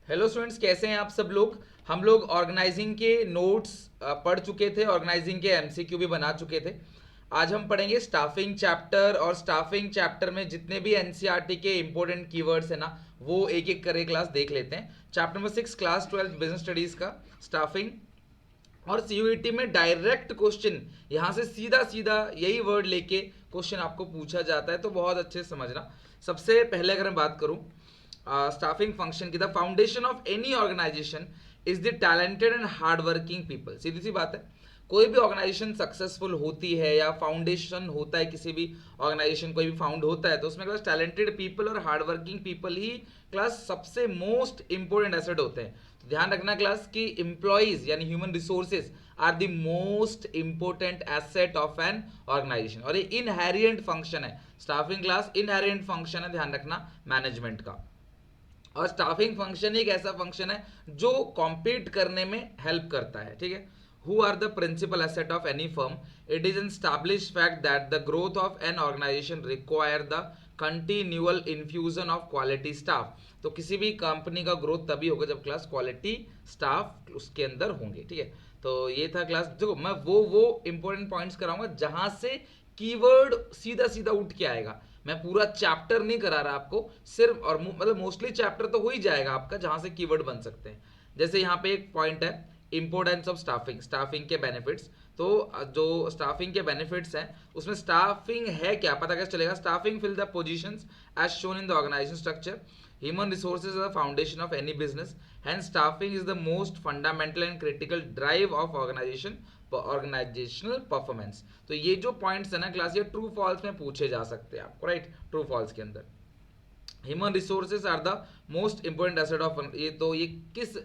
Hello students, कैसे हैं आप सब लोग। हम लोग ऑर्गेनाइजिंग के नोट्स पढ़ चुके थे, ऑर्गेनाइजिंग के एमसीक्यू भी बना चुके थे। आज हम पढ़ेंगे स्टाफिंग चैप्टर, और स्टाफिंग चैप्टर में जितने भी एनसीईआरटी के इंपॉर्टेंट कीवर्ड्स हैं ना, वो एक एक करके क्लास देख लेते हैं। Chapter number 6, class 12 business studies का स्टाफिंग। और सीयूईटी में डायरेक्ट क्वेश्चन यहाँ से सीधा सीधा यही वर्ड लेके क्वेश्चन आपको पूछा जाता है, तो बहुत अच्छे से समझना। सबसे पहले अगर मैं बात करूं स्टाफिंग फंक्शन की, the foundation of any organisation is the talented and hard working people. सीधी सी बात है, कोई भी ऑर्गेनाइजेशन सक्सेसफुल होती है या फाउंडेशन होता है, किसी भी ऑर्गेनाइजेशन कोई भी फाउंड होता है, तो उसमें क्लास टैलेंटेड पीपल और हार्ड वर्किंग पीपल ही क्लास सबसे मोस्ट इंपॉर्टेंट एसेट होते हैं। तो ध्यान रखना क्लास की एम्प्लॉइज यानी human resources are the most important asset of an organisation, और ये इनहेरिएंट फंक्शन है। स्टाफिंग क्लास इनहेरिएंट फंक्शन है, ध्यान रखना, मैनेजमेंट का। और स्टाफिंग फंक्शन एक ऐसा फंक्शन है जो कॉम्पीट करने में हेल्प करता है, ठीक है। Who are the principal asset of any firm? It is an established fact that the growth of an organisation require the continual infusion of quality staff. तो किसी भी कंपनी का ग्रोथ तभी होगा जब क्लास क्वालिटी स्टाफ उसके अंदर होंगे, ठीक है। तो ये था क्लास। देखो, मैं वो इंपॉर्टेंट पॉइंट्स कराऊंगा जहां से कीवर्ड सीधा सीधा उठ के आएगा। मैं पूरा चैप्टर नहीं करा रहा आपको, सिर्फ और मतलब मोस्टली चैप्टर तो हो ही जाएगा आपका जहां से कीवर्ड बन सकते हैं। जैसे यहाँ पे एक पॉइंट है, इंपोर्टेंस ऑफ स्टाफिंग, स्टाफिंग के बेनिफिट्स। तो जो स्टाफिंग के बेनिफिट्स हैं उसमें स्टाफिंग है क्या पता कैसे चलेगा? Staffing fill the positions as shown in the organisation structure. Human resources are the foundation of any business, hence staffing is the most fundamental and critical drive of organisational performance. तो ये जो points है ना class, ये true false में पूछे जा सकते हैं आपको, राइट। ट्रू फॉल्स के अंदर human resources are the most important asset of, ये तो ये किस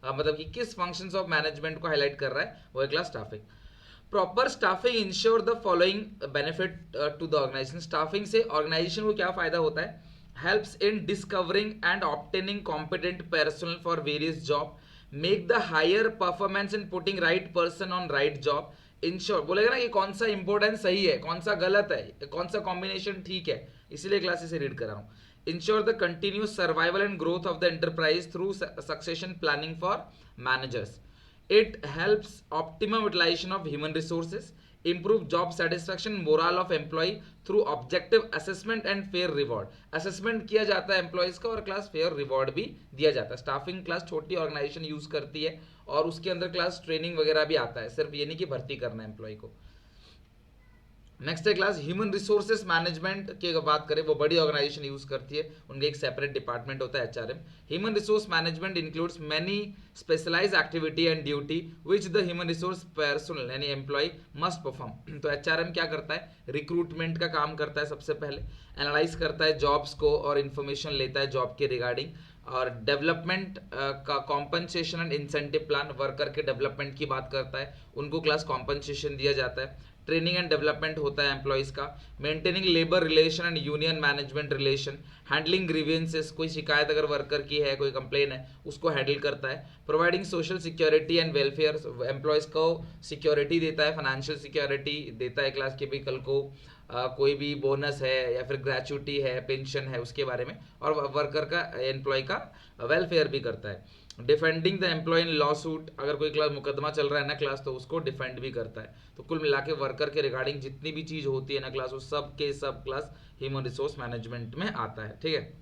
मतलब कि किस फंक्शंस ऑफ मैनेजमेंट को हाईलाइट कर रहा है, वो है class staffing. Proper staffing ensure the following benefit to the organisation. Staffing से ऑर्गेनाइजेशन को क्या फायदा होता है? Helps in discovering and obtaining competent personnel for various job, make the higher performance in putting right person on right job. Ensure बोलेगा ना कि कौन सा इंपॉर्टेंट सही है, कौन सा गलत है, कौन सा कॉम्बिनेशन ठीक है, इसीलिए क्लास से रीड कर रहा हूँ। Ensure the continuous survival and growth of the enterprise through succession planning for managers. It helps optimum utilization of human resources, improve job satisfaction, morale of employee through objective assessment and fair reward. Assessment किया जाता है employees का और class fair reward भी दिया जाता है। Staffing class छोटी ऑर्गेनाइजेशन यूज करती है और उसके अंदर क्लास ट्रेनिंग वगैरह भी आता है, सिर्फ ये नहीं कि भर्ती करना है एम्प्लॉय को। नेक्स्ट है क्लास ह्यूमन रिसोर्सेज मैनेजमेंट की बात करें, वो बड़ी ऑर्गेनाइजेशन यूज करती है, उनका एक सेपरेट डिपार्टमेंट होता है HRM. Human resource management includes many specialise activity and duty which the human resource personnel यानी एम्प्लॉय मस्ट परफॉर्म। तो एचआरएम क्या करता है? रिक्रूटमेंट का काम करता है, सबसे पहले एनालाइज करता है जॉब्स को और इन्फॉर्मेशन लेता है जॉब के रिगार्डिंग, और डेवलपमेंट का compensation and incentive plan, worker के डेवलपमेंट की बात करता है, उनको क्लास कॉम्पनसेशन दिया जाता है। ट्रेनिंग एंड डेवलपमेंट होता है एम्प्लॉयज़ का। Maintaining labour relation and union management relation, handling grievances, कोई शिकायत अगर वर्कर की है, कोई कंप्लेन है, उसको हैंडल करता है। Providing social security and welfare, employees को सिक्योरिटी देता है, फाइनेंशियल सिक्योरिटी देता है क्लास के भी, कल को कोई भी बोनस है या फिर ग्रेचुटी है, पेंशन है, उसके बारे में, और वर्कर का एम्प्लॉय का वेलफेयर भी करता है। Defending the employ in lawsuit, अगर कोई क्लास मुकदमा चल रहा है ना क्लास, तो उसको डिफेंड भी करता है। तो कुल मिला के वर्कर के रिगार्डिंग जितनी भी चीज़ होती है ना क्लास, वो सब के सब क्लास ह्यूमन रिसोर्स मैनेजमेंट में आता है, ठीक है।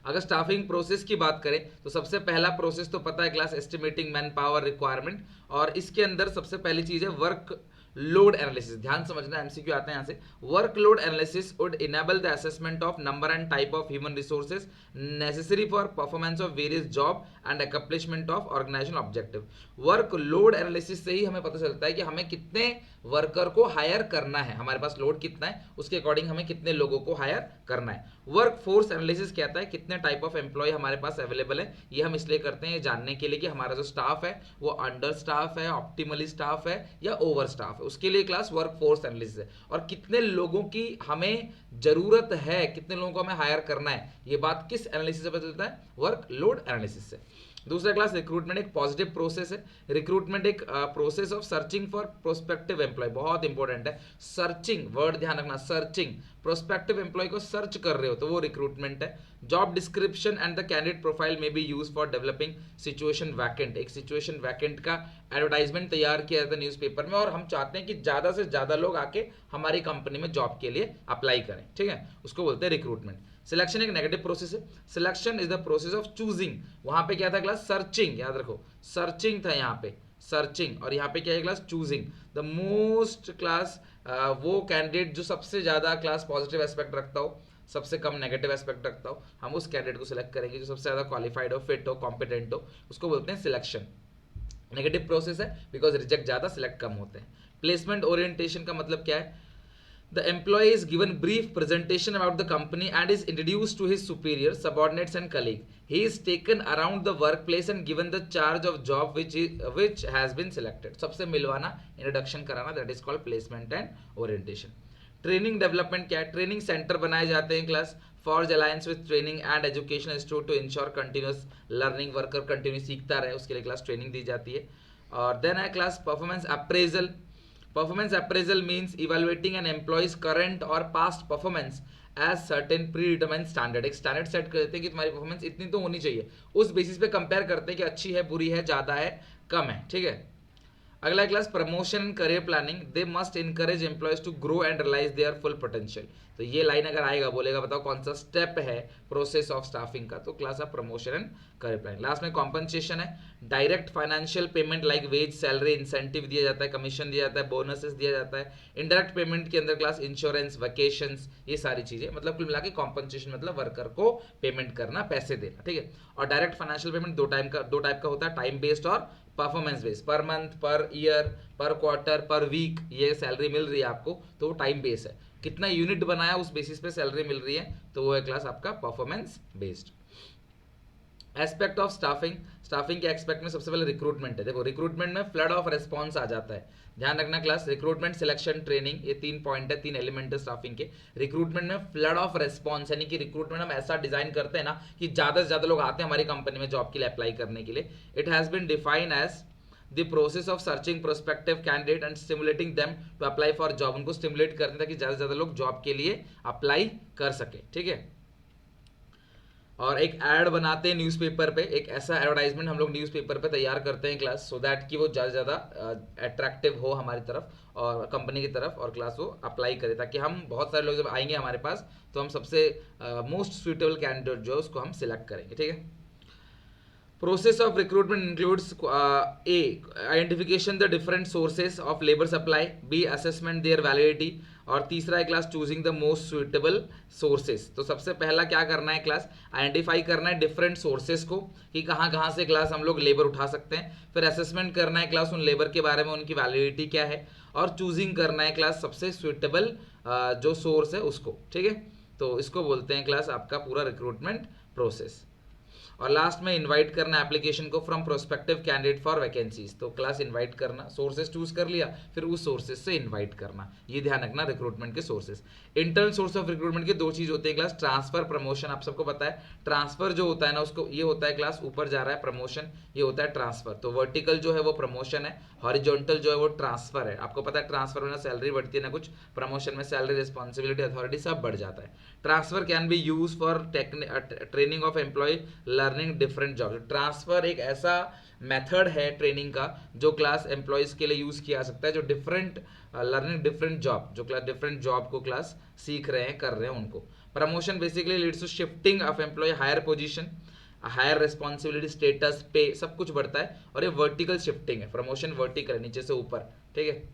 अगर स्टाफिंग प्रोसेस की बात करें तो सबसे पहला प्रोसेस तो पता है class, estimating man power requirement, और इसके अंदर सबसे पहली चीज़ है वर्क लोड एनालिसिस। ध्यान समझना, एमसीक्यू आते हैं यहाँ से। Workload analysis would enable the assessment of number and type of human resources necessary for performance of various job and accomplishment of organisation objective. Workload analysis से ही हमें पता चलता है कि हमें कितने वर्कर को हायर करना है, हमारे पास लोड कितना है, उसके अकॉर्डिंग हमें कितने लोगों को हायर करना है। वर्क फोर्स एनालिसिस कहता है कितने टाइप ऑफ एम्प्लॉय हमारे पास अवेलेबल है। ये हम इसलिए करते हैं जानने के लिए कि हमारा जो स्टाफ है वो अंडर स्टाफ है, ऑप्टिमली स्टाफ है या ओवर स्टाफ है, उसके लिए क्लास वर्क फोर्स एनालिसिस है। और कितने लोगों की हमें जरूरत है, कितने लोगों को हमें हायर करना है, ये बात किस एनालिसिस से पता चलता है? वर्क लोड एनालिसिस से। दूसरा क्लास रिक्रूटमेंट एक पॉजिटिव प्रोसेस है। रिक्रूटमेंट एक process of searching for prospective employ, बहुत इंपॉर्टेंट है, सर्चिंग वर्ड ध्यान रखना, सर्चिंग, प्रोस्पेक्टिव एम्प्लॉय को सर्च कर रहे हो तो वो रिक्रूटमेंट है। Job description and the candidate profile में be use for developing situation vacant, एक सिचुएशन वैकेंट का एडवर्टाइजमेंट तैयार किया जाता है न्यूज़पेपर में, और हम चाहते हैं कि ज़्यादा से ज़्यादा लोग आके हमारी कंपनी में जॉब के लिए अप्लाई करें, ठीक है, उसको बोलते हैं रिक्रूटमेंट। सिलेक्शन एक नेगेटिव प्रोसेस है, selection is the process of choosing, वहां पे क्या था क्लास, सर्चिंग, याद रखो सर्चिंग था यहाँ पे, सर्चिंग, और यहाँ पे क्या है class, choosing the most class, वो कैंडिडेट जो सबसे ज्यादा क्लास पॉजिटिव एस्पेक्ट रखता हो, सबसे कम नेगेटिव एस्पेक्ट रखता हो, हम उस कैंडिडेट को सिलेक्ट करेंगे जो सबसे ज्यादा क्वालिफाइड हो, फिट हो, कॉम्पिटेंट हो, उसको बोलते हैं सिलेक्शन। नेगेटिव प्रोसेस है बिकॉज रिजेक्ट ज्यादा, सिलेक्ट कम होते हैं। प्लेसमेंट ओरिएंटेशन का मतलब क्या है, the employee is given brief presentation about the company and is introduced to his superiors, subordinates and colleague. He is taken around the workplace and given the charge of job which has been selected. सबसे मिलवाना, introduction कराना, that is called placement and orientation. Training development क्या है, training centre बनाए जाते हैं class, forge alliance with training and education institute to ensure continuous learning, worker continue सीखता रहे, उसके लिए क्लास ट्रेनिंग दी जाती है। और देन है class performance appraisal. Performance appraisal means evaluating an employee's current or past performance as certain predetermined standard, एक standard set करते हैं कि तुम्हारी परफॉर्मेंस इतनी तो होनी चाहिए, उस बेसिस पे कंपेयर करते हैं कि अच्छी है, बुरी है, ज़्यादा है, कम है, ठीक है। अगला class promotion and career planning, they must encourage employees to grow and realise their full potential, तो ये लाइन अगर आएगा, बोलेगा बताओ कौन सा स्टेप है प्रोसेस ऑफ स्टाफिंग का, तो class of promotion and career planning. Last में कॉम्पनसेशन है, direct financial payment like wage, salary, incentive दिया जाता है, कमीशन दिया जाता है, बोनसेस दिया जाता है। इनडायरेक्ट पेमेंट के अंदर क्लास इंश्योरेंस, वैकेशंस, ये सारी चीजें, मतलब कुल मिला के कॉम्पनसेशन मतलब वर्कर को पेमेंट करना, पैसे देना, ठीक है। और डायरेक्ट फाइनेंशियल पेमेंट दो टाइप का होता है, टाइम बेस्ड और performance based, per month, per year, पर क्वार्टर, पर वीक, ये सैलरी मिल रही है आपको तो वो टाइम बेस्ड है, कितना यूनिट बनाया उस बेसिस पे सैलरी मिल रही है, तो वो है क्लास आपका performance based. Aspect of staffing, staffing के एस्पेक्ट में सबसे पहले रिक्रूटमेंट है। देखो रिक्रूटमेंट में फ्लड ऑफ रिस्पॉन्स आ जाता है, ध्यान रखना क्लास, रिक्रूटमेंट, सिलेक्शन, ट्रेनिंग, ये 3 पॉइंट है, 3 एलिमेंट है स्टाफिंग के। रिक्रूटमेंट में फ्लड ऑफ रिस्पॉन्स, यानी कि रिक्रूटमेंट हम ऐसा डिजाइन करते हैं ना कि ज्यादा से ज्यादा लोग आते हैं हमारी कंपनी में जॉब के लिए अप्लाई करने के लिए। It has been defined as the process of searching prospective candidate and stimulating them to apply for job, उनको स्टिमुलेट करते ताकि ज्यादा से ज्यादा लोग जॉब के लिए अप्लाई कर सके, ठीक है। और एक एड बनाते हैं न्यूज़पेपर पे, एक ऐसा एडवर्टाइजमेंट हम लोग न्यूज़पेपर पे तैयार करते हैं क्लास, सो दैट कि वो ज़्यादा से ज़्यादा अट्रैक्टिव हो हमारी तरफ और कंपनी की तरफ, और क्लास वो अप्लाई करे, ताकि हम बहुत सारे लोग जब आएंगे हमारे पास तो हम सबसे मोस्ट सुटेबल कैंडिडेट जो है उसको हम सिलेक्ट करेंगे, ठीक है। Process of recruitment includes A. Identification the different sources of labor supply, B. Assessment their validity, और तीसरा है class choosing the most suitable sources. तो सबसे पहला क्या करना है क्लास, आइडेंटिफाई करना है डिफरेंट सोर्सेस को कि कहाँ कहाँ से क्लास हम लोग लेबर उठा सकते हैं, फिर असेसमेंट करना है क्लास उन लेबर के बारे में, उनकी वैलिडिटी क्या है, और चूजिंग करना है क्लास सबसे सुइटेबल जो सोर्स है उसको, ठीक है। तो इसको बोलते हैं क्लास आपका पूरा रिक्रूटमेंट प्रोसेस। और लास्ट में इनवाइट करना एप्लीकेशन को from prospective candidate for vacancies, तो क्लास इनवाइट करना, सोर्सेज चूज कर लिया, फिर उस सोर्सेज से इनवाइट करना, ये ध्यान रखना रिक्रूटमेंट के sources. Internal source of recruitment के 2 चीज होते हैं क्लास, ट्रांसफर, प्रमोशन, आप सबको पता है। ट्रांसफर जो होता है ना उसको, ये होता है क्लास ऊपर जा रहा है प्रमोशन, ये होता है ट्रांसफर। तो वर्टिकल जो है वो प्रमोशन है, हॉरिजॉन्टल जो है वो ट्रांसफर है। आपको पता है ट्रांसफर में ना सैलरी बढ़ती है ना कुछ, प्रमोशन में सैलरी, रिस्पॉन्सिबिलिटी, अथॉरिटी सब बढ़ जाता है। Transfer can be use for training of employ learning different job. Transfer एक ऐसा मेथड है ट्रेनिंग का जो क्लास एम्प्लॉयज के लिए यूज किया जा सकता है, जो डिफरेंट लर्निंग डिफरेंट जॉब, जो क्लास डिफरेंट जॉब को क्लास सीख रहे हैं, कर रहे हैं उनको। Promotion basically leads to shifting of employ, higher position, higher responsibility, status, pay, सब कुछ बढ़ता है, और ये वर्टिकल शिफ्टिंग है, प्रमोशन वर्टिकल है, नीचे से ऊपर, ठीक है।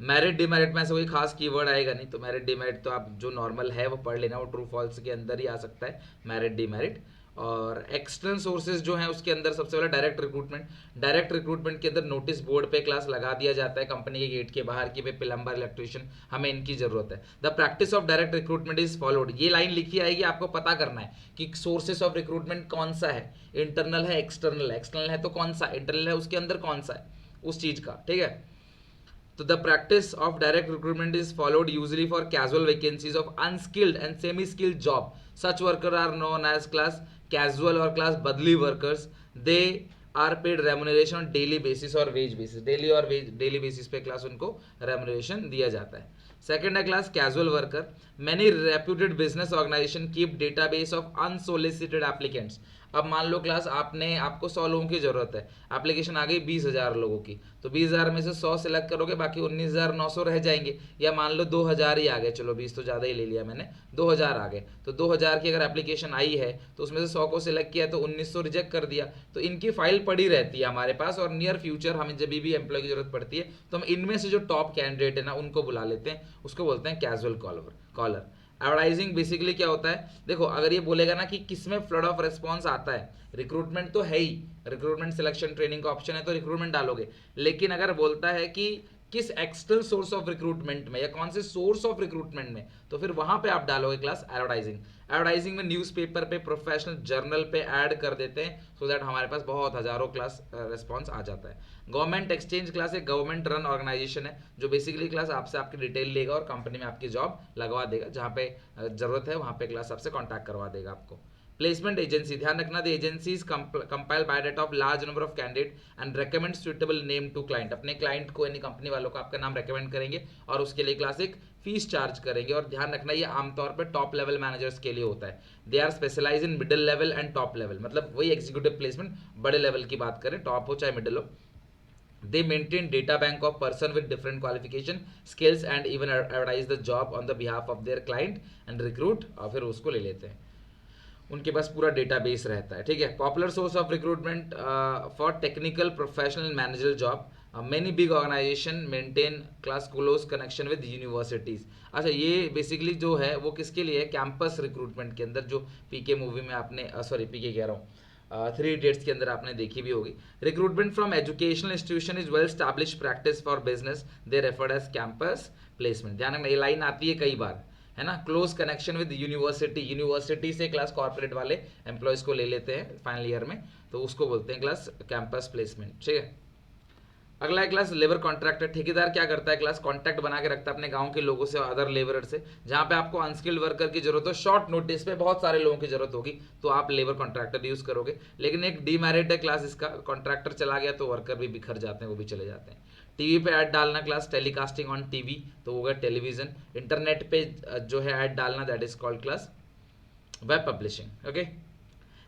मेरिट डिमेरिट में ऐसा कोई खास कीवर्ड आएगा नहीं, तो मेरिट डिमेरिट तो आप जो नॉर्मल है वो पढ़ लेना, वो ट्रू फॉल्स के अंदर ही आ सकता है मेरिट डिमेरिट। और एक्सटर्नल सोर्सेज जो हैं उसके अंदर सबसे पहले डायरेक्ट रिक्रूटमेंट। डायरेक्ट रिक्रूटमेंट के अंदर नोटिस बोर्ड पे क्लास लगा दिया जाता है कंपनी के गेट के बाहर की, पे प्लम्बर, इलेक्ट्रिशियन, हमें इनकी जरूरत है। The practice of direct recruitment is followed, ये लाइन लिखी आएगी, आपको पता करना है कि सोर्सेज ऑफ रिक्रूटमेंट कौन सा है, इंटरनल है, एक्सटर्नल है, एक्सटर्नल है तो कौन सा, इंटरनल है उसके अंदर कौन सा है उस चीज का, ठीक है। So the practice of direct recruitment is followed usually for casual vacancies of unskilled and semi-skilled job. Such workers are known as class casual or class badli workers. They are paid remuneration on daily basis और wage basis, daily basis पे class उनको remuneration दिया जाता है। Second है class casual worker. Many reputed business organisation keep database of unsolicited applicants. अब मान लो class आपको 100 लोगों की जरूरत है, एप्लीकेशन आ गई 20,000 लोगों की, तो 20,000 में से 100 सिलेक्ट करोगे, बाकी 19,900 रह जाएंगे, या मान लो 2,000 ही आ गए, चलो 20 तो ज़्यादा ही ले लिया मैंने, 2,000 आ गए, तो 2,000 की अगर एप्लीकेशन आई है तो उसमें से 100 को सिलेक्ट किया तो 1900 रिजेक्ट कर दिया, तो इनकी फाइल पड़ी रहती है हमारे पास, और नियर फ्यूचर हमें जब भी एम्प्लॉय की जरूरत पड़ती है तो हम इनमें से जो टॉप कैंडिडेट है ना उनको बुला लेते हैं, उसको बोलते हैं कैजुअल कॉलर। एडवर्टाइजिंग बेसिकली क्या होता है, देखो अगर ये बोलेगा ना कि किसमें फ्लड ऑफ रिस्पॉन्स आता है, रिक्रूटमेंट तो है ही, रिक्रूटमेंट सिलेक्शन ट्रेनिंग का ऑप्शन है तो रिक्रूटमेंट डालोगे, लेकिन अगर बोलता है कि किस एक्सटर्नल सोर्स ऑफ रिक्रूटमेंट में या कौन से सोर्स ऑफ रिक्रूटमेंट में, तो फिर वहां पे आप डालोगे क्लास एडवर्टाइजिंग। एडवर्टाइजिंग में न्यूज़पेपर पे, प्रोफेशनल जर्नल पे ऐड कर देते हैं, सो दैट हमारे पास बहुत हजारों क्लास रिस्पॉन्स आ जाता है। गवर्नमेंट एक्सचेंज क्लास एक गवर्नमेंट रन ऑर्गेनाइजेशन है जो बेसिकली क्लास आपसे आपकी डिटेल लेगा और कंपनी में आपकी जॉब लगवा देगा, जहाँ पे जरूरत है वहाँ पे क्लास आपसे कॉन्टैक्ट करवा देगा आपको। प्लेसमेंट एजेंसी, ध्यान रखना, the agencies compile biodata of large number of candidate and recommend suitable name to client. अपने क्लाइंट को यानी कंपनी वालों को आपका नाम रेकमेंड करेंगे और उसके लिए क्लास एक फीस चार्ज करेंगे। और ध्यान रखना ये आमतौर पर टॉप लेवल मैनेजर्स के लिए होता है। They are specialise in middle level and top level, मतलब वही एग्जीक्यूटिव प्लेसमेंट बड़े लेवल की बात करें, टॉप हो चाहे मिडिल हो। They maintain data bank of person with different qualification, skills and even advertise the job on the behalf of their client and recruit, और फिर उसको ले लेते हैं, उनके पास पूरा डेटाबेस रहता है, ठीक है। Popular source of recruitment for technical professional manager job, many big organisation maintain class close connection with universities. अच्छा, ये बेसिकली जो है वो किसके लिए है, कैंपस रिक्रूटमेंट के अंदर, जो पीके मूवी में आपने सॉरी पीके कह रहा हूँ, 3 Idiots के अंदर आपने देखी भी होगी। Recruitment from educational institution is well establish practice for business, they referred as campus placement. ध्यान रखना, ये लाइन आती है कई बार, है ना। Close connection with university, university से क्लास कॉर्पोरेट वाले एम्प्लॉयज को ले लेते हैं फाइनल ईयर में, तो उसको बोलते हैं क्लास कैंपस प्लेसमेंट, ठीक है। अगला है क्लास लेबर कॉन्ट्रैक्टर। ठेकेदार क्या करता है क्लास, कॉन्टैक्ट बना के रखता है अपने गांव के लोगों से और अदर लेबरर से, जहां पे आपको अनस्किल्ड वर्कर की जरूरत हो, शॉर्ट नोटिस पे बहुत सारे लोगों की जरूरत होगी, तो आप लेबर कॉन्ट्रैक्टर यूज करोगे। लेकिन एक डीमेरिट है क्लास इसका, कॉन्ट्रैक्टर चला गया तो वर्कर भी बिखर जाते हैं, वो भी चले जाते हैं। टीवी पे ऐड डालना क्लास टेलीकास्टिंग ऑन टीवी, तो होगा टेलीविजन। इंटरनेट पे जो है ऐड डालना, that is called class web publishing, okay.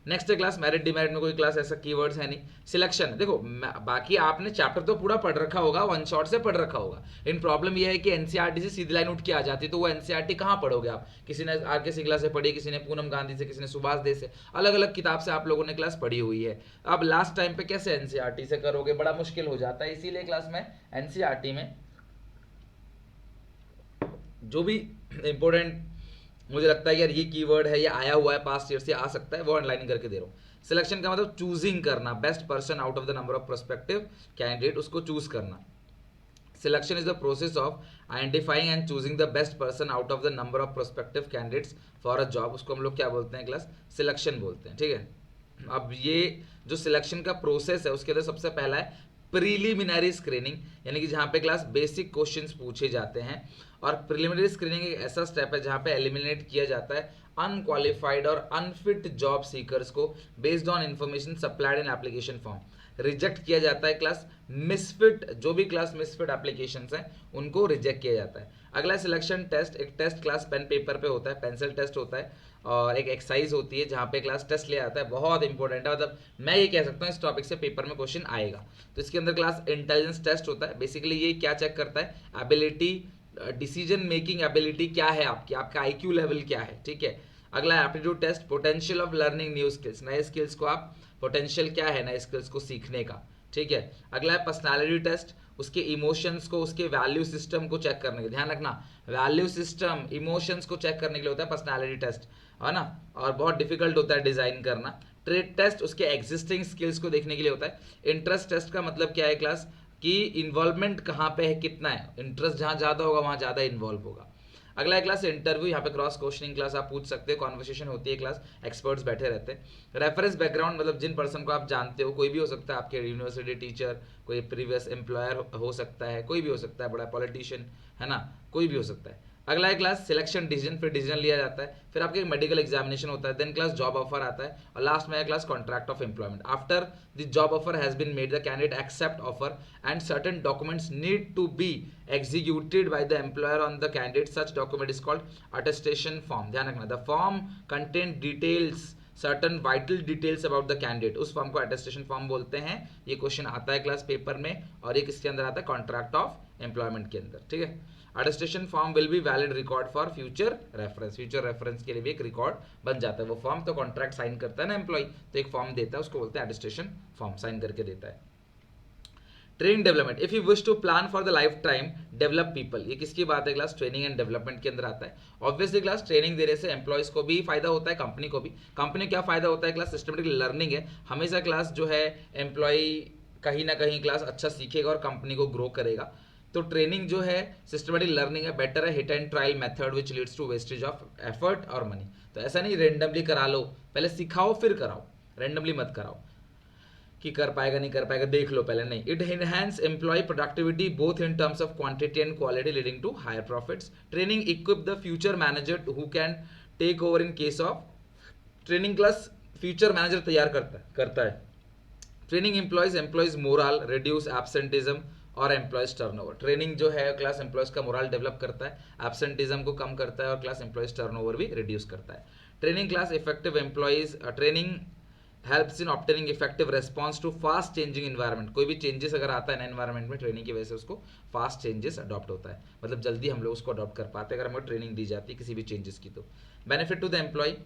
Next है क्लास मेरिट डिमेरिट में कोई क्लास ऐसा कीवर्ड्स है नहीं। सिलेक्शन, देखो बाकी आपने चैप्टर तो पूरा पढ़ रखा होगा, वन शॉट से पढ़ रखा होगा, इन प्रॉब्लम ये है कि एनसीईआरटी से सीधी लाइन उठ के आ जाती है, तो वो एनसीईआरटी कहाँ पढ़ोगे आप, किसी ने आर के सिंगला से पढ़ी, किसी ने पूनम गांधी से, किसी ने सुभाष दे से, अलग अलग किताब से आप लोगों ने क्लास पढ़ी हुई है। अब लास्ट टाइम पे कैसे एनसीईआरटी से करोगे, बड़ा मुश्किल हो जाता है। इसीलिए क्लास में एनसीईआरटी में जो भी इंपॉर्टेंट मुझे लगता है यार ये कीवर्ड है, ये आया हुआ है पास्ट ईयर से, आ सकता है, वो अंडरलाइन करके दे रहा हूँ। सिलेक्शन का मतलब चूजिंग करना, best person out of the number of prospective candidate, उसको चूज करना। Selection is the process of identifying and choosing the best person out of the number of prospective candidates for a job, उसको हम लोग क्या बोलते हैं class, selection बोलते हैं, ठीक है। अब ये जो सिलेक्शन का प्रोसेस है उसके अंदर सबसे पहला है प्रीलिमिनरी स्क्रीनिंग, यानी कि जहाँ पे क्लास बेसिक क्वेश्चंस पूछे जाते हैं। और प्रीलिमिनरी स्क्रीनिंग एक ऐसा स्टेप है जहाँ पे एलिमिनेट किया जाता है अनक्वालिफाइड और अनफिट जॉब सीकर्स को based on information supplied in application form. Reject किया जाता है क्लास मिसफिट, जो भी क्लास मिसफिट एप्लीकेशंस हैं उनको रिजेक्ट किया जाता है। अगला सिलेक्शन टेस्ट, एक टेस्ट क्लास पेन पेपर पे होता है, पेंसिल टेस्ट होता है, और एक एक्सरसाइज होती है जहाँ पे क्लास टेस्ट लिया जाता है, बहुत इंपॉर्टेंट है, मतलब मैं ये कह सकता हूँ इस टॉपिक से पेपर में क्वेश्चन आएगा। तो इसके अंदर क्लास इंटेलिजेंस टेस्ट होता है, बेसिकली ये क्या चेक करता है, एबिलिटी, डिसीजन मेकिंग एबिलिटी क्या है आपकी, आपका आईक्यू लेवल क्या है, ठीक है। अगला है aptitude test, potential of learning new skills, नए स्किल्स को आप, पोटेंशियल क्या है नए स्किल्स को सीखने का, ठीक है। अगला है पर्सनालिटी टेस्ट, उसके इमोशंस को, उसके वैल्यू सिस्टम को चेक करने के, ध्यान रखना वैल्यू सिस्टम इमोशंस को चेक करने के लिए होता है पर्सनालिटी टेस्ट, है ना, और बहुत डिफिकल्ट होता है डिजाइन करना। ट्रेड टेस्ट उसके एग्जिस्टिंग स्किल्स को देखने के लिए होता है। इंटरेस्ट टेस्ट का मतलब क्या है क्लास, कि इन्वॉल्वमेंट कहाँ पे है, कितना है इंटरेस्ट, जहाँ ज़्यादा होगा वहाँ ज़्यादा इन्वॉल्व होगा। अगला है क्लास इंटरव्यू, यहाँ पे क्रॉस क्वेश्चनिंग क्लास आप पूछ सकते हो, कॉन्वर्सेशन होती है क्लास, एक्सपर्ट्स बैठे रहते हैं। रेफरेंस बैकग्राउंड मतलब जिन पर्सन को आप जानते हो, कोई भी हो सकता है, आपके यूनिवर्सिटी टीचर, कोई प्रीवियस एम्प्लॉयर हो सकता है, कोई भी हो सकता है, बड़ा पॉलिटिशियन, है ना, कोई भी हो सकता है। अगला है क्लास सिलेक्शन डिसीजन, फिर डिसीजन लिया जाता है, फिर आपके मेडिकल एग्जामिनेशन होता है, देन क्लास जॉब ऑफर आता है, और लास्ट में है class contract of employment. After the job offer has been made the candidate accept offer and certain documents need to be executed by the employer on the candidate, such document is called attestation form. ध्यान रखना, the form contain details certain vital details about the candidate, उस form को attestation form बोलते हैं। ये question आता है class paper में, और ये किसके अंदर आता है, कॉन्ट्रैक्ट ऑफ एम्प्लॉयमेंट के अंदर, ठीक है। Attestation form will be valid record for future reference, future reference के लिए भी एक रिकॉर्ड बन जाता है। वो फॉर्म तो कॉन्ट्रैक्ट साइन करता है ना एम्प्लॉय, तो एक फॉर्म देता है, उसको बोलते हैं अटेस्टेशन फॉर्म, साइन करके देता है। Training development, if you wish to plan for the life time develop people, ये किसकी बात है क्लास, ट्रेनिंग एंड डेवलपमेंट के अंदर आता है। ऑब्वियसली क्लास ट्रेनिंग देने से एम्प्लॉयज को भी फायदा होता है, कंपनी को भी। कंपनी क्या फायदा होता है क्लास, सिस्टमेटिक लर्निंग है, हमेशा क्लास जो है एम्प्लॉय कहीं ना कहीं क्लास अच्छा सीखेगा और कंपनी को ग्रो करेगा। तो ट्रेनिंग जो है सिस्टमेटिक लर्निंग है, बेटर है hit and trial method which leads to wastage of effort और मनी। तो ऐसा नहीं रेंडमली करा लो, पहले सिखाओ फिर कराओ, रेंडमली मत कराओ कि कर पाएगा नहीं कर पाएगा देख लो पहले, नहीं। It enhance employ productivity both in terms of quantity and quality leading to higher profits. Training equip the future manager who can take over in case of, training class future manager तैयार करता है। Training employees morale, reduce absenteeism और employees turnover. Training जो है class employees का morale develop करता है, absenteeism को कम करता है, और क्लास एम्प्लॉयज टर्नओवर भी रिड्यूस करता है। Training class effective employees, training helps in obtaining effective response to fast changing environment. कोई भी चेंजेस अगर आता है ना इन्वायरमेंट में, ट्रेनिंग की वजह से उसको फास्ट चेंजेस अडॉप्ट होता है, मतलब जल्दी हम लोग उसको अडॉप्ट कर पाते हैं अगर हमें ट्रेनिंग दी जाती है किसी भी चेंजेस की। तो benefit to the employ,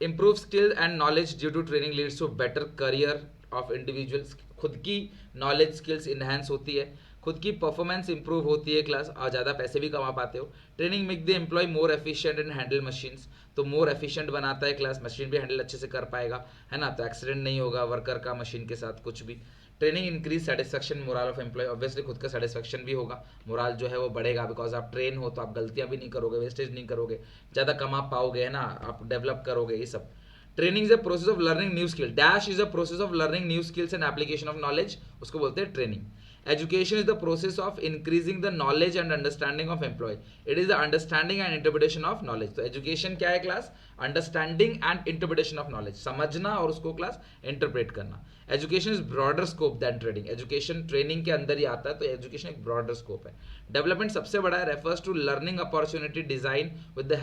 improve skill and knowledge due to training leads to better career of individuals. खुद की नॉलेज स्किल्स इन्हेंस होती है, खुद की परफॉर्मेंस इंप्रूव होती है क्लास, और ज़्यादा पैसे भी कमा पाते हो। Training make the employ more efficient and handle machines, तो मोर एफिशिएंट बनाता है क्लास, मशीन भी हैंडल अच्छे से कर पाएगा, है ना, तो एक्सीडेंट नहीं होगा वर्कर का मशीन के साथ कुछ भी। Training increase satisfaction morale of employ, obviously खुद का सेटिस्फेक्शन भी होगा, मोरल जो है वो बढ़ेगा, बिकॉज आप ट्रेन हो तो आप गलतियां भी नहीं करोगे, वेस्टेज नहीं करोगे, ज़्यादा कमा पाओगे, है ना, आप डेवलप करोगे, ये सब। Training is a process of learning new skill, dash is a process of learning new skills and application of knowledge, उसको बोलते हैं training. Education is the process of increasing the knowledge and understanding of employee. It is the understanding and interpretation of knowledge. तो education क्या है class, understanding and interpretation of knowledge, समझना और उसको class interpret करना। Education is broader scope than training, education training के अंदर ही आता है, तो एजुकेशन एक ब्रॉडर स्कोप है। डेवलपमेंट सबसे बड़ा है, refers to learning opportunity design with the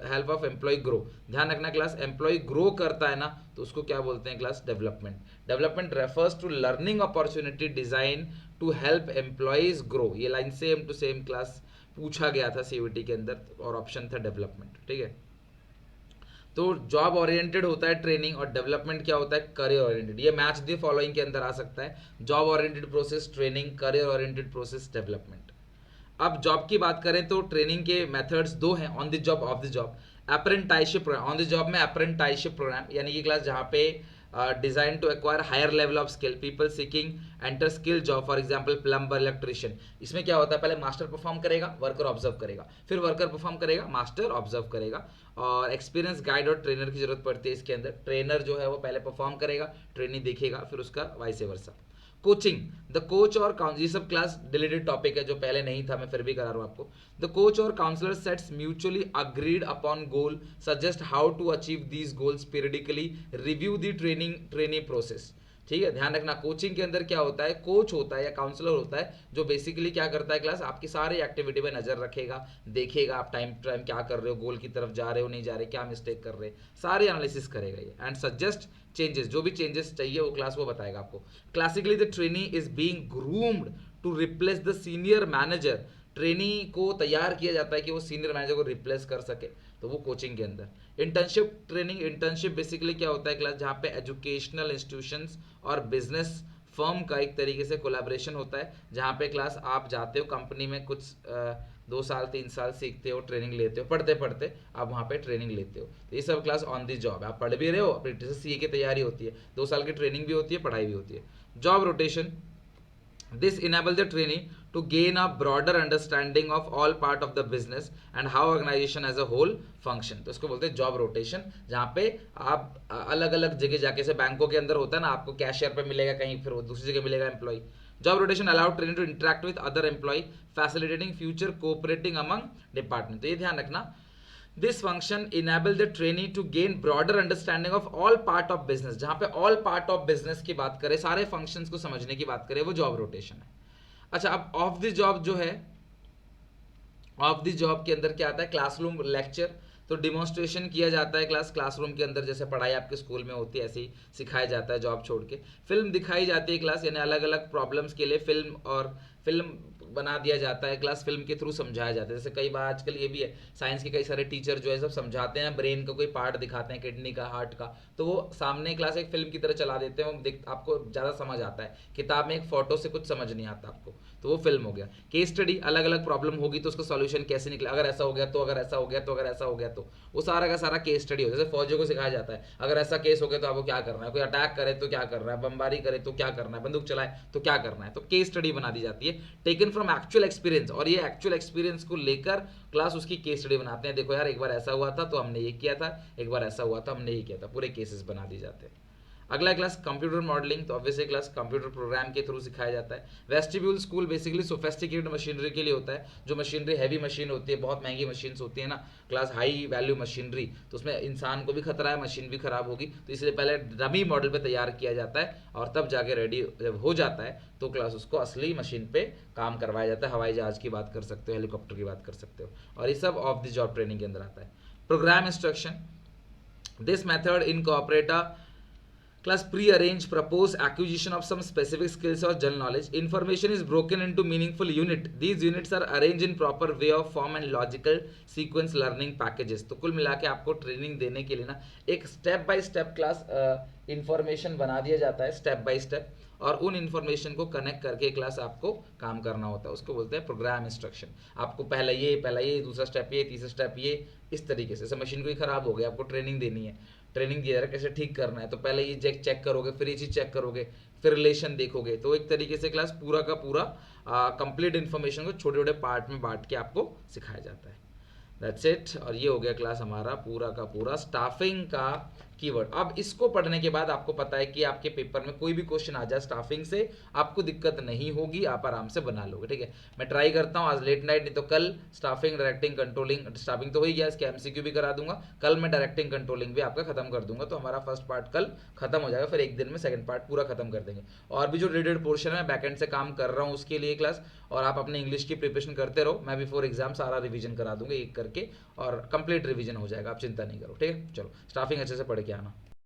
help of employ grow. ध्यान रखना क्लास, एम्प्लॉय ग्रो करता है ना तो उसको क्या बोलते हैं class, development. Development refers to learning opportunity design to help employees grow, ये line same to same class पूछा गया था सीयूईटी के अंदर, और ऑप्शन था डेवलपमेंट, ठीक है। तो जॉब ओरिएंटेड होता है ट्रेनिंग, और डेवलपमेंट क्या होता है, करियर ओरिएंटेड। ये मैच द फॉलोइंग के अंदर आ सकता है, job oriented process training, career oriented process development. अब जॉब की बात करें तो ट्रेनिंग के मेथड्स दो हैं, on the job, off the job. Apprenticeship program, on the job में अप्रेंटाइशिप प्रोग्राम यानी कि क्लास जहाँ पे design to acquire higher level of skill, people seeking enter skill job, for example plumber, electrician. इसमें क्या होता है, पहले मास्टर परफॉर्म करेगा, वर्कर ऑब्जर्व करेगा, फिर वर्कर परफॉर्म करेगा, मास्टर ऑब्जर्व करेगा, और एक्सपीरियंस गाइड और ट्रेनर की जरूरत पड़ती है इसके अंदर। ट्रेनर जो है वो पहले परफॉर्म करेगा, ट्रेनिंग देखेगा, फिर उसका vice versa. Coaching, the coach और ये सब क्लास डिलीटेड टॉपिक है जो पहले नहीं था, मैं फिर भी करा रहा हूं आपको। द कोच और counsellor sets mutually agreed upon goal, suggest how to achieve these goals, periodically review the training process. ठीक है, ध्यान रखना, कोचिंग के अंदर क्या होता है, कोच होता है या काउंसलर होता है जो बेसिकली क्या करता है क्लास, आपकी सारी एक्टिविटी पे नजर रखेगा, देखेगा आप टाइम टाइम क्या कर रहे हो, गोल की तरफ जा रहे हो नहीं जा रहे, क्या मिस्टेक कर रहे, सारे एनालिसिस करेगा ये, एंड सजेस्ट चेंजेस, जो भी चेंजेस चाहिए वो क्लास वो बताएगा आपको। Classically the trainee is being groomed to replace the senior manager, trainee को तैयार किया जाता है कि वो सीनियर मैनेजर को रिप्लेस कर सके, तो वो कोचिंग के अंदर। इंटर्नशिप ट्रेनिंग, इंटर्नशिप बेसिकली क्या होता है क्लास, जहाँ पे एजुकेशनल इंस्टीट्यूशंस और बिजनेस फर्म का एक तरीके से कोलैबोरेशन होता है, जहाँ पे क्लास आप जाते हो कंपनी में, कुछ 2 साल 3 साल सीखते हो, ट्रेनिंग लेते हो, पढ़ते पढ़ते आप वहाँ पे ट्रेनिंग लेते हो, तो ये सब क्लास ऑन दी जॉब है, आप पढ़ भी रहे हो, अपनी सीए की तैयारी होती है, 2 साल की ट्रेनिंग भी होती है, पढ़ाई भी होती है। Job rotation, this enable the trainee to gain a broader understanding of all part of the business and how organization as a whole function। तो इसको बोलते हैं जॉब रोटेशन, जहाँ पे आप अलग अलग जगह जाके, से बैंकों के अंदर होता है ना, आपको कैशियर पे मिलेगा कहीं, फिर वो दूसरी जगह मिलेगा employ, job rotation allow trainee to interact with other employ facilitating future cooperating among department. तो ये ध्यान रखना, this function enable the trainee to gain broader understanding of all part of business. जहां पे ऑल पार्ट ऑफ बिजनेस की बात करें, सारे फंक्शंस को समझने की बात करें, वो जॉब रोटेशन है। अच्छा, अब ऑफ द जॉब जो है, ऑफ द जॉब के अंदर क्या आता है, क्लासरूम लेक्चर, तो डिमॉन्स्ट्रेशन किया जाता है क्लासरूम के अंदर, जैसे पढ़ाई आपके स्कूल में होती है ऐसे ही सिखाया जाता है जॉब छोड़ के। फिल्म दिखाई जाती है क्लास, यानी अलग अलग प्रॉब्लम्स के लिए फिल्म बना दिया जाता है क्लास, फिल्म के थ्रू समझाया जाता है। जैसे कई बार आजकल ये भी है, साइंस के कई सारे टीचर जो है सब समझाते हैं, ब्रेन का कोई पार्ट दिखाते हैं, किडनी का, हार्ट का, तो वो सामने क्लास एक फिल्म की तरह चला देते हैं, वो आपको ज़्यादा समझ आता है। किताब में एक फोटो से कुछ समझ नहीं आता आपको, तो वो फिल्म हो गया। केस स्टडी, अलग अलग प्रॉब्लम होगी तो उसका सॉल्यूशन कैसे निकला, अगर ऐसा हो गया तो, अगर ऐसा हो गया तो, अगर ऐसा हो गया तो, वो सारा का सारा केस स्टडी हो। जैसे फौजियों को सिखाया जाता है, अगर ऐसा केस हो गया तो आपको क्या करना है, कोई अटैक करे तो क्या करना है, बमबारी करे तो क्या करना है, बंदूक चलाए तो क्या करना है, तो केस स्टडी बना दी जाती है, टेकन फ्रॉम एक्चुअल एक्सपीरियंस। और ये एक्चुअल एक्सपीरियंस को लेकर क्लास उसकी केस स्टडी बनाते हैं। देखो यार, एक बार ऐसा हुआ था तो हमने ये किया था, एक बार ऐसा हुआ था हमने ये किया था, पूरे केसेस बना दिए जाते हैं। अगला क्लास कंप्यूटर मॉडलिंग, तो ऑब्वियसली क्लास कंप्यूटर प्रोग्राम के थ्रू सिखाया जाता है। Vestibule school basically sophisticated machinery के लिए होता है, जो मशीनरी हैवी मशीन होती है, बहुत महंगी मशीन्स होती है ना क्लास, हाई वैल्यू मशीनरी, तो उसमें इंसान को भी खतरा है, मशीन भी खराब होगी, तो इसलिए पहले डमी मॉडल पे तैयार किया जाता है और तब जाके रेडी जब हो जाता है तो क्लास उसको असली मशीन पे काम करवाया जाता है। हवाई जहाज की बात कर सकते हो, हेलीकॉप्टर की बात कर सकते हो, और ये सब ऑफ द जॉब ट्रेनिंग के अंदर आता है। Programme instruction, this method incorporate class pre-arrange propose acquisition of some specific skills or general knowledge. Information is broken into meaningful unit. These units are arranged in proper way of form and logical sequence learning packages. तो कुल मिला के आपको training देने के लिए ना एक step by step class information बना दिया जाता है, स्टेप बाय स्टेप, और उन इंफॉर्मेशन को कनेक्ट करके क्लास आपको काम करना होता है, उसको बोलते हैं प्रोग्राम इंस्ट्रक्शन। आपको पहला ये, दूसरा स्टेप ये, तीसरा स्टेप ये, इस तरीके से। जैसे मशीन कोई खराब हो गया, आपको ट्रेनिंग देनी है, ट्रेनिंग दिया है कैसे ठीक करना है, तो पहले ये चेक करोगे, फिर ये चीज़ चेक करोगे, फिर रिलेशन देखोगे, तो एक तरीके से क्लास पूरा का पूरा कंप्लीट इन्फॉर्मेशन को छोटे छोटे पार्ट में बांट के आपको सिखाया जाता है। That's it. और ये हो गया क्लास हमारा पूरा का पूरा स्टाफिंग का कीवर्ड। अब इसको पढ़ने के बाद आपको पता है कि आपके पेपर में कोई भी क्वेश्चन आ जाए स्टाफिंग से, आपको दिक्कत नहीं होगी, आप आराम से बना लोगे। ठीक है, मैं ट्राई करता हूँ आज लेट नाइट, नहीं तो कल स्टाफिंग, डायरेक्टिंग, कंट्रोलिंग, स्टाफिंग तो हो ही गया, इसके एमसीक्यू भी करा दूंगा, कल मैं डायरेक्टिंग कंट्रोलिंग भी आपका खत्म कर दूंगा, तो हमारा फर्स्ट पार्ट कल खत्म हो जाएगा, फिर एक दिन में सेकंड पार्ट पूरा खत्म कर देंगे। और भी जो रिलेटेड पोर्शन है बैकएंड से काम कर रहा हूँ उसके लिए क्लास, और आप अपने इंग्लिश की प्रिपरेशन करते रहो, मैं बिफोर एग्जाम सारा रिवीजन करा दूंगा एक करके, और कंप्लीट रिवीजन हो जाएगा, आप चिंता नहीं करो। ठीक है, चलो स्टाफिंग अच्छे से पढ़ के आना।